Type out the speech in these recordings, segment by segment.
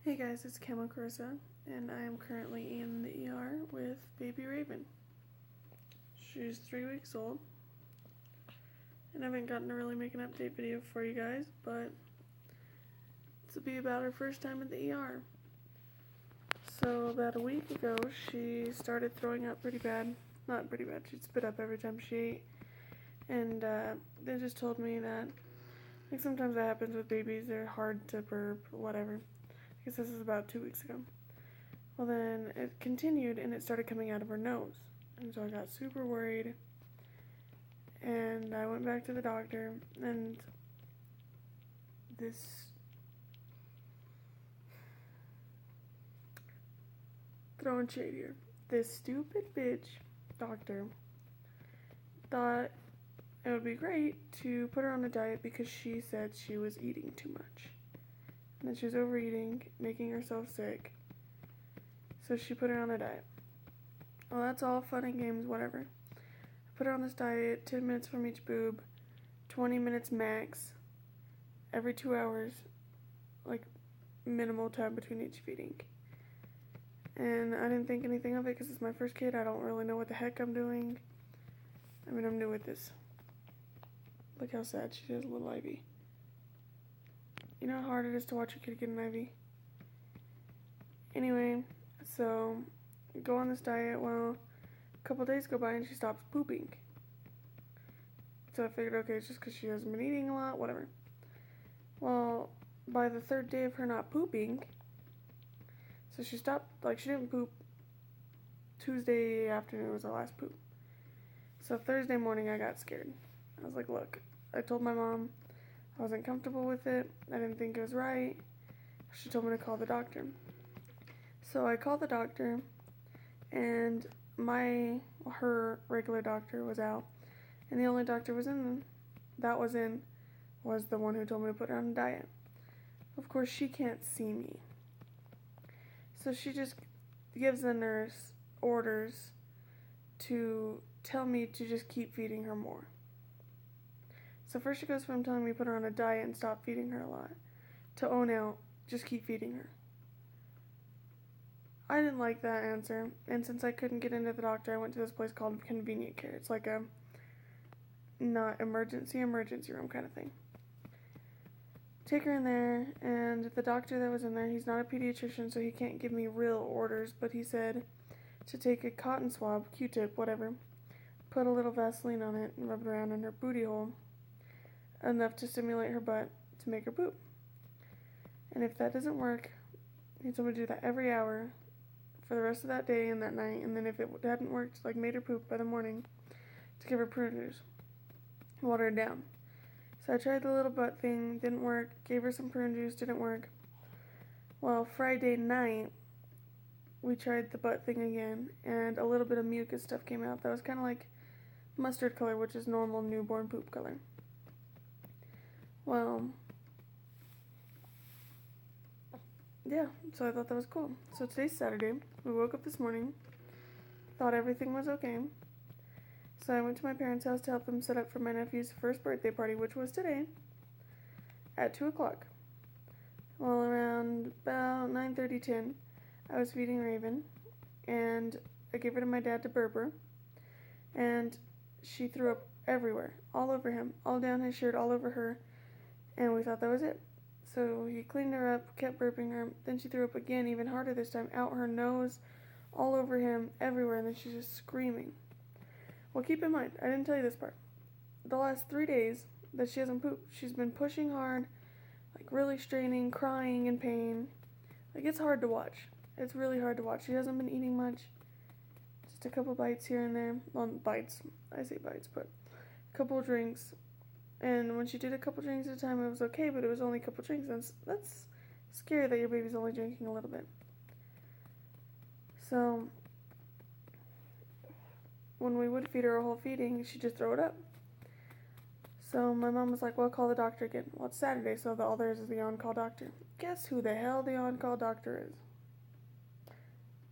Hey guys, it's Camo Carissa, and I am currently in the ER with baby Raven. She's 3 weeks old, and I haven't gotten to really make an update video for you guys, but this will be about her first time at the ER. So about a week ago, she started throwing up pretty bad. Not pretty bad, she'd spit up every time she ate. And they just told me that, like, sometimes that happens with babies, they're hard to burp or whatever. I guess this is about 2 weeks ago. Well, then it continued and it started coming out of her nose. And so I got super worried. And I went back to the doctor, and this throwing shade here. This stupid bitch doctor thought it would be great to put her on a diet because she said she was eating too much. And that she was overeating, making herself sick. So she put her on a diet. Well, that's all fun and games, whatever. I put her on this diet, 10 minutes from each boob, 20 minutes max, every 2 hours, like minimal time between each feeding. And I didn't think anything of it because it's my first kid. I don't really know what the heck I'm doing. I mean, I'm new with this. Look how sad she has a little IV. You know how hard it is to watch a kid get an IV? Anyway, so go on this diet. Well, a couple days go by and she stops pooping. So I figured, okay, it's just because she hasn't been eating a lot, whatever. Well, by the third day of her not pooping, so she stopped, like, she didn't poop. Tuesday afternoon was her last poop. So Thursday morning I got scared. I was like, look, I told my mom I wasn't comfortable with it. I didn't think it was right. She told me to call the doctor. So I called the doctor, and her regular doctor was out, and the only doctor was the one who told me to put her on a diet. Of course, she can't see me. So she just gives the nurse orders to tell me to just keep feeding her more. So first she goes from telling me to put her on a diet and stop feeding her a lot, to oh no, just keep feeding her. I didn't like that answer, and since I couldn't get into the doctor, I went to this place called Convenient Care. It's like a not emergency room kind of thing. Take her in there, and the doctor that was in there, he's not a pediatrician, so he can't give me real orders, but he said to take a cotton swab, Q-tip, whatever, put a little Vaseline on it and rub it around in her booty hole, enough to stimulate her butt to make her poop. And if that doesn't work, he told me to do that every hour for the rest of that day and that night, and then if it hadn't worked, like made her poop by the morning, to give her prune juice, water it down. So I tried the little butt thing, didn't work, gave her some prune juice, didn't work. Well, Friday night, we tried the butt thing again, and a little bit of mucus stuff came out that was kind of like mustard color, which is normal newborn poop color. Well, yeah, so I thought that was cool. So today's Saturday. We woke up this morning, thought everything was okay. So I went to my parents' house to help them set up for my nephew's first birthday party, which was today, at 2 o'clock. Well, around about 9:30, 10, I was feeding Raven, and I gave her to my dad to burp her, and she threw up everywhere, all over him, all down his shirt, all over her, and we thought that was it. So he cleaned her up, kept burping her, then she threw up again, even harder this time, out her nose, all over him, everywhere, and then she's just screaming. Well, keep in mind, I didn't tell you this part. The last 3 days that she hasn't pooped, she's been pushing hard, like really straining, crying in pain. Like, it's hard to watch. It's really hard to watch. She hasn't been eating much. Just a couple bites here and there. Well, bites. I say bites, but a couple drinks. And when she did a couple drinks at a time, it was okay, but it was only a couple drinks. And that's scary that your baby's only drinking a little bit. So when we would feed her a whole feeding, she'd just throw it up. So my mom was like, well, call the doctor again. Well, it's Saturday, so all there is the on-call doctor. Guess who the hell the on-call doctor is?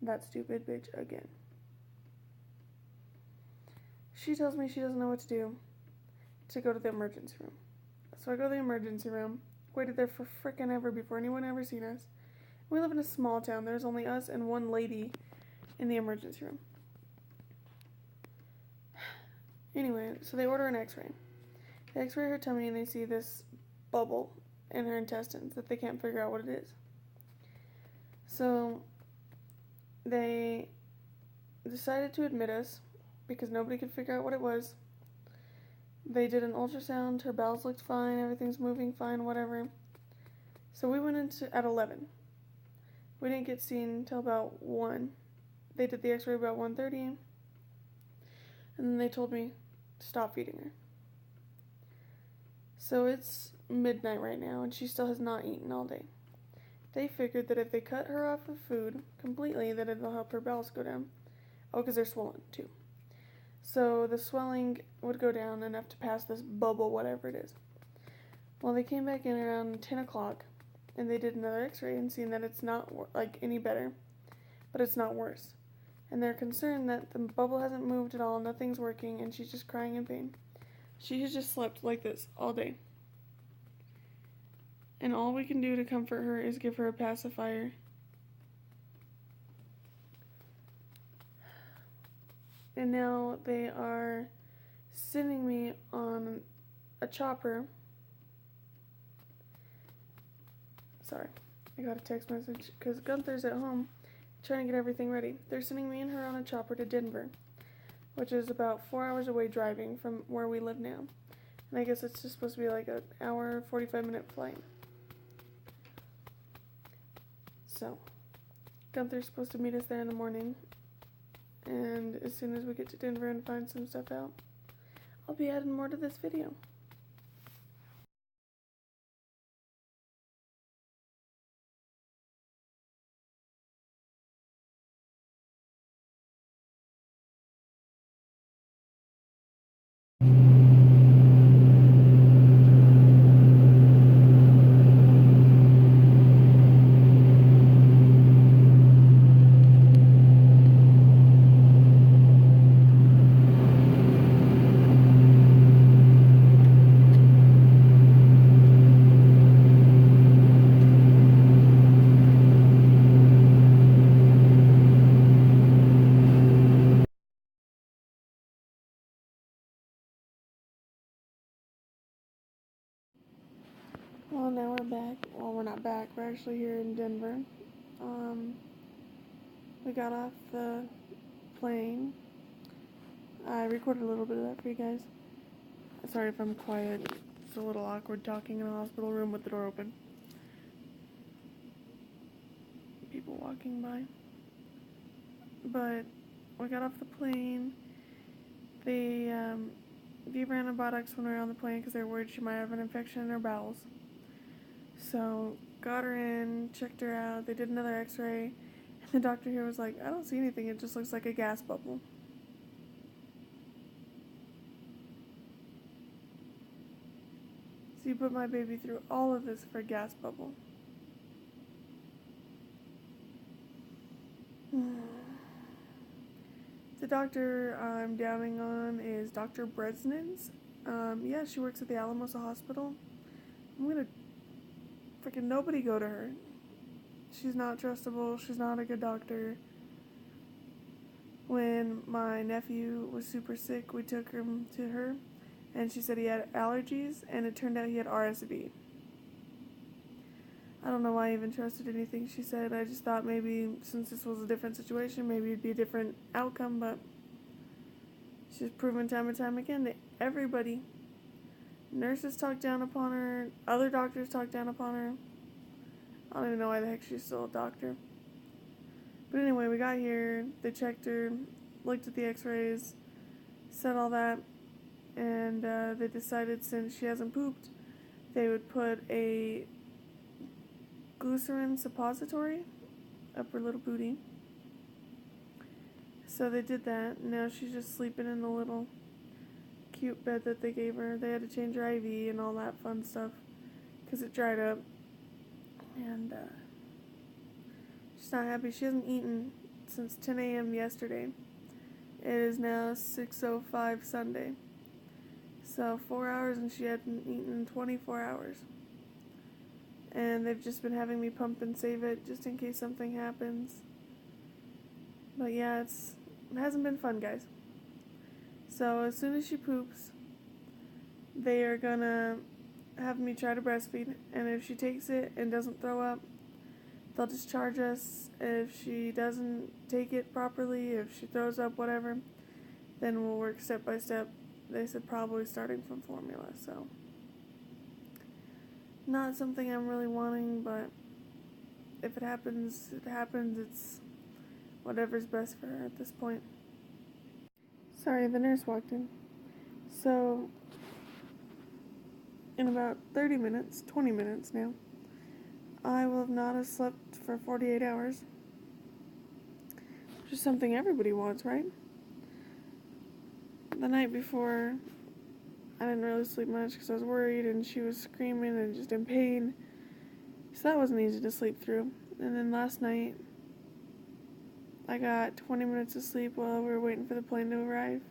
That stupid bitch again. She tells me she doesn't know what to do, to go to the emergency room. So I go to the emergency room, waited there for frickin' ever before anyone ever seen us, We live in a small town. There's only us and one lady in the emergency room. Anyway, so they order an x-ray. They x-ray her tummy and they see this bubble in her intestines that they can't figure out what it is. So they decided to admit us because nobody could figure out what it was. They did an ultrasound, her bowels looked fine, everything's moving fine, whatever. So we went into at 11. We didn't get seen until about 1. They did the x-ray about 1:30, and then they told me to stop feeding her. So it's midnight right now, and she still has not eaten all day. They figured that if they cut her off of food completely, that it'll help her bowels go down. Oh, because they're swollen, too. So the swelling would go down enough to pass this bubble, whatever it is. Well, they came back in around 10 o'clock, and they did another x-ray and seen that it's not, any better, but it's not worse. And they're concerned that the bubble hasn't moved at all, nothing's working, and she's just crying in pain. She has just slept like this all day. And all we can do to comfort her is give her a pacifier. And now they are sending me on a chopper. Sorry, I got a text message because Gunther's at home trying to get everything ready. They're sending me and her on a chopper to Denver, which is about 4 hours away driving from where we live now. And I guess it's just supposed to be like an hour, 45-minute flight. So, Gunther's supposed to meet us there in the morning. And as soon as we get to Denver and find some stuff out, I'll be adding more to this video. Well, now we're back. Well, we're not back. We're actually here in Denver. We got off the plane. I recorded a little bit of that for you guys. Sorry if I'm quiet. It's a little awkward talking in a hospital room with the door open. People walking by. But we got off the plane. They gave her antibiotics when we were on the plane because they were worried she might have an infection in her bowels. So, got her in, checked her out, they did another x-ray, and the doctor here was like, I don't see anything, it just looks like a gas bubble. So you put my baby through all of this for a gas bubble. The doctor I'm downing on is Dr. Bresnitz. Yeah, she works at the Alamosa Hospital. I'm gonna freaking nobody go to her. She's not trustable. She's not a good doctor. When my nephew was super sick, we took him to her, and she said he had allergies, and it turned out he had RSV. I don't know why I even trusted anything she said. I just thought maybe since this was a different situation, maybe it'd be a different outcome, but she's proven time and time again that everybody, nurses talk down upon her, other doctors talk down upon her. I don't even know why the heck she's still a doctor. But anyway, we got here, they checked her, looked at the x-rays, said all that, and they decided since she hasn't pooped, they would put a glycerin suppository up her little booty. So they did that. Now she's just sleeping in the little cute bed that they gave her. They had to change her IV and all that fun stuff because it dried up. And she's not happy. She hasn't eaten since 10 a.m. yesterday. It is now 6:05 Sunday. So 4 hours and she hadn't eaten in 24 hours. and they've just been having me pump and save it just in case something happens. But yeah, it hasn't been fun, guys. So as soon as she poops, they are gonna have me try to breastfeed, and if she takes it and doesn't throw up, they'll discharge us. If she doesn't take it properly, if she throws up, whatever, then we'll work step by step. They said probably starting from formula, so not something I'm really wanting, but if it happens, it happens. It's whatever's best for her at this point. Sorry, the nurse walked in. So, in about 30 minutes, 20 minutes now, I will not have slept for 48 hours. Which is something everybody wants, right? The night before, I didn't really sleep much because I was worried and she was screaming and just in pain. So that wasn't easy to sleep through. And then last night, I got 20 minutes of sleep while we were waiting for the plane to arrive.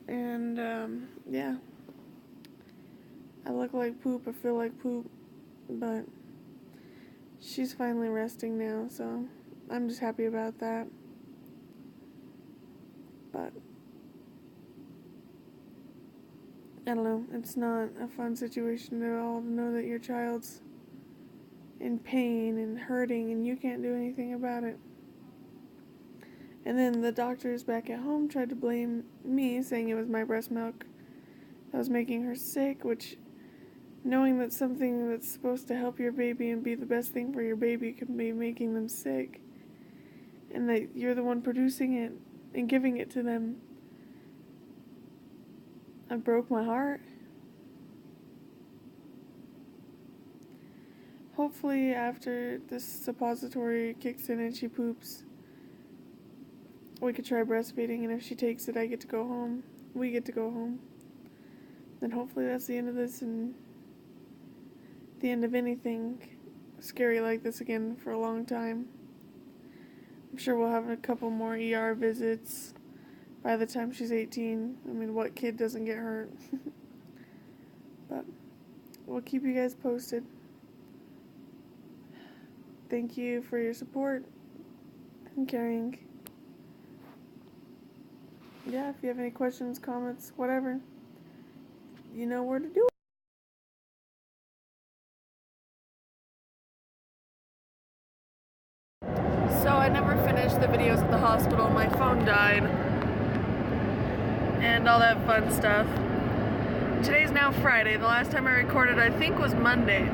And, yeah. I look like poop, I feel like poop, but she's finally resting now, so I'm just happy about that. But I don't know, it's not a fun situation at all to know that your child's in pain and hurting and you can't do anything about it. And then the doctors back at home tried to blame me, saying it was my breast milk that was making her sick, which, knowing that something that's supposed to help your baby and be the best thing for your baby could be making them sick, and that you're the one producing it and giving it to them, it broke my heart. Hopefully after this suppository kicks in and she poops, we could try breastfeeding, and if she takes it, I get to go home. We get to go home. Then hopefully that's the end of this and the end of anything scary like this again for a long time. I'm sure we'll have a couple more ER visits by the time she's 18. I mean, what kid doesn't get hurt? But we'll keep you guys posted. Thank you for your support and caring. Yeah, if you have any questions, comments, whatever, you know where to do it. So I never finished the videos at the hospital. My phone died and all that fun stuff. Today's now Friday. The last time I recorded, I think, was Monday.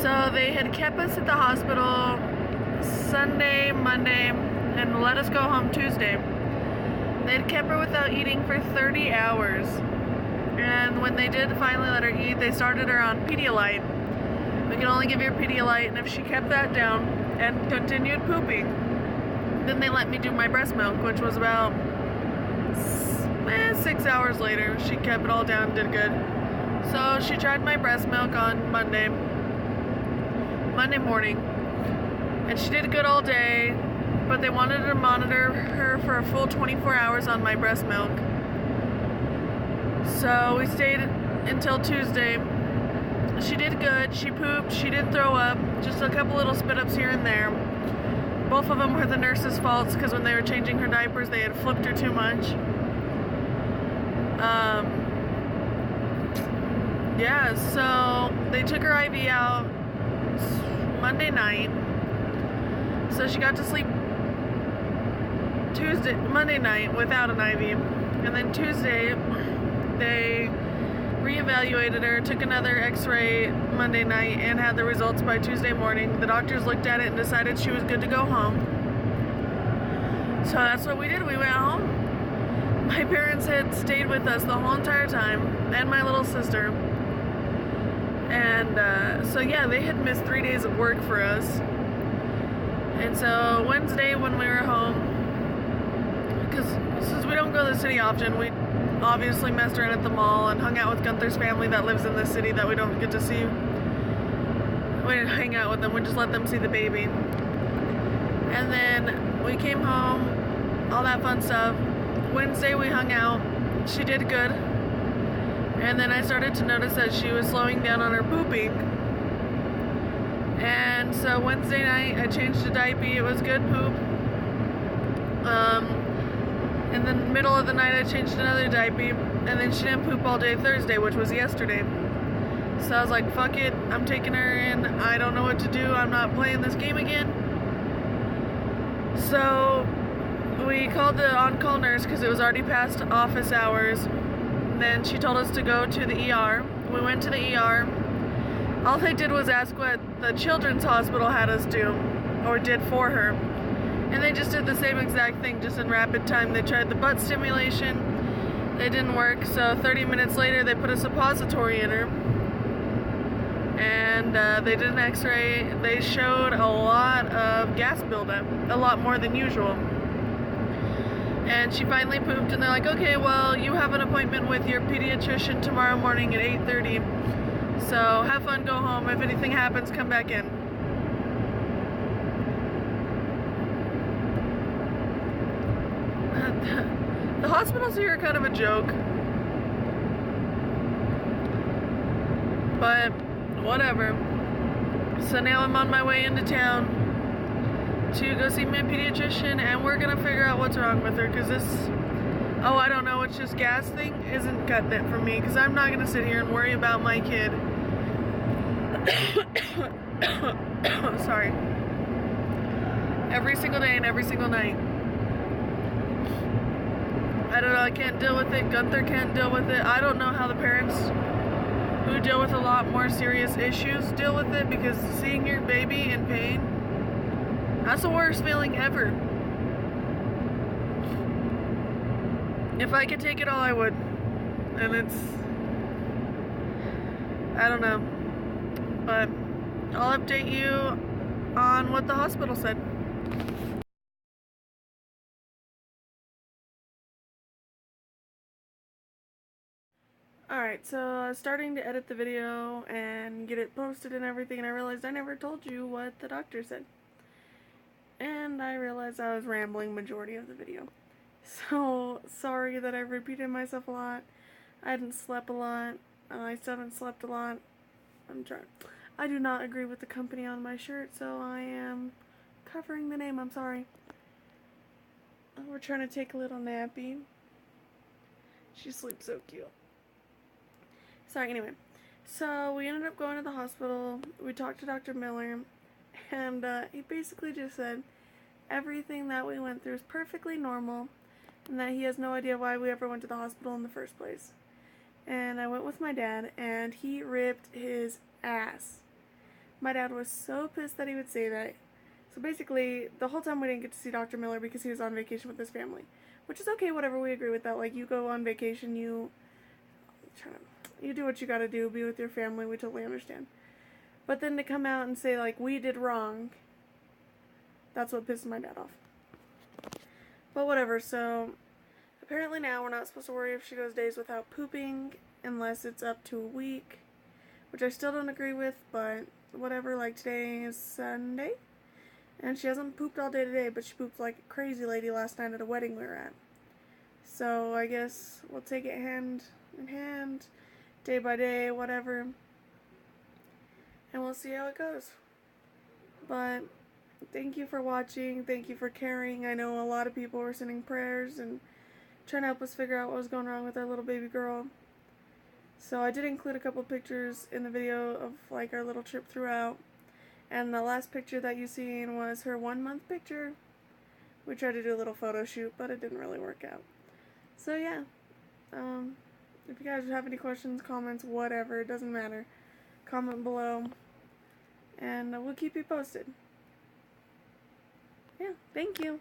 So they had kept us at the hospital Sunday, Monday, and let us go home Tuesday. They'd kept her without eating for 30 hours. And when they did finally let her eat, they started her on Pedialyte. We can only give her Pedialyte, and if she kept that down and continued pooping, then they let me do my breast milk, which was about 6 hours later. She kept it all down, did good. So she tried my breast milk on Monday morning, and she did good all day, but they wanted to monitor her for a full 24 hours on my breast milk. So we stayed until Tuesday. She did good. She pooped. She did throw up. Just a couple little spit ups here and there. Both of them were the nurse's faults because when they were changing her diapers, they had flipped her too much. Yeah, so they took her IV out Monday night. So she got to sleep Monday night without an IV. And then Tuesday, they reevaluated her, took another x-ray Monday night, and had the results by Tuesday morning. The doctors looked at it and decided she was good to go home. So that's what we did. We went home. My parents had stayed with us the whole entire time, and my little sister. And so yeah, they had missed 3 days of work for us. And so Wednesday when we were home, because since we don't go to the city often, we obviously messed around at the mall and hung out with Gunther's family that lives in the city that we don't get to see. We didn't hang out with them, we just let them see the baby. And then we came home, all that fun stuff. Wednesday we hung out. She did good. And then I started to notice that she was slowing down on her pooping. And so Wednesday night I changed a diaper. It was good poop. In the middle of the night I changed another diaper, and then she didn't poop all day Thursday, which was yesterday. So I was like, fuck it, I'm taking her in. I don't know what to do. I'm not playing this game again. So we called the on-call nurse because it was already past office hours. Then she told us to go to the ER. We went to the ER. All they did was ask what the children's hospital had us do, or did for her. And they just did the same exact thing, just in rapid time. They tried the butt stimulation. It didn't work, so 30 minutes later they put a suppository in her. And they did an x-ray. They showed a lot of gas buildup, a lot more than usual. And she finally pooped, and they're like, okay, well, you have an appointment with your pediatrician tomorrow morning at 8:30. So have fun, go home. If anything happens, come back in. The hospitals here are kind of a joke. But whatever. So now I'm on my way into town to go see my pediatrician, and we're gonna figure out what's wrong with her, because this, oh, I don't know, it's just gas thing isn't cutting it for me, because I'm not gonna sit here and worry about my kid. Sorry. Every single day and every single night. I don't know, I can't deal with it. Gunther can't deal with it. I don't know how the parents who deal with a lot more serious issues deal with it, because seeing your baby in pain, that's the worst feeling ever. If I could take it all, I would. And it's, I don't know. But I'll update you on what the hospital said. Alright, so I was starting to edit the video and get it posted and everything, and I realized I never told you what the doctor said. And I realized I was rambling majority of the video. So, sorry that I've repeated myself a lot. I hadn't slept a lot. I still haven't slept a lot. I'm trying. I do not agree with the company on my shirt, so I am covering the name. I'm sorry. We're trying to take a little nappy. She sleeps so cute. Sorry, anyway. So, we ended up going to the hospital. We talked to Dr. Miller, and he basically just said everything that we went through is perfectly normal, and that he has no idea why we ever went to the hospital in the first place. And I went with my dad, and he ripped his ass. My dad was so pissed that he would say that. So basically, the whole time we didn't get to see Dr. Miller because he was on vacation with his family. Which is okay, whatever, we agree with that. Like, you go on vacation, you do what you gotta do, be with your family, we totally understand. But then to come out and say, like, we did wrong, that's what pissed my dad off. But whatever, so apparently now we're not supposed to worry if she goes days without pooping unless it's up to a week, which I still don't agree with, but whatever. Like, today is Sunday, and she hasn't pooped all day today, but she pooped like a crazy lady last night at a wedding we were at. So I guess we'll take it hand in hand, day by day, whatever, and we'll see how it goes. But thank you for watching, thank you for caring. I know a lot of people were sending prayers and trying to help us figure out what was going wrong with our little baby girl. So I did include a couple pictures in the video of like our little trip throughout. And the last picture that you seen was her 1 month picture. We tried to do a little photo shoot, but it didn't really work out. So yeah, if you guys have any questions, comments, whatever, it doesn't matter. Comment below, and we'll keep you posted. Yeah, thank you.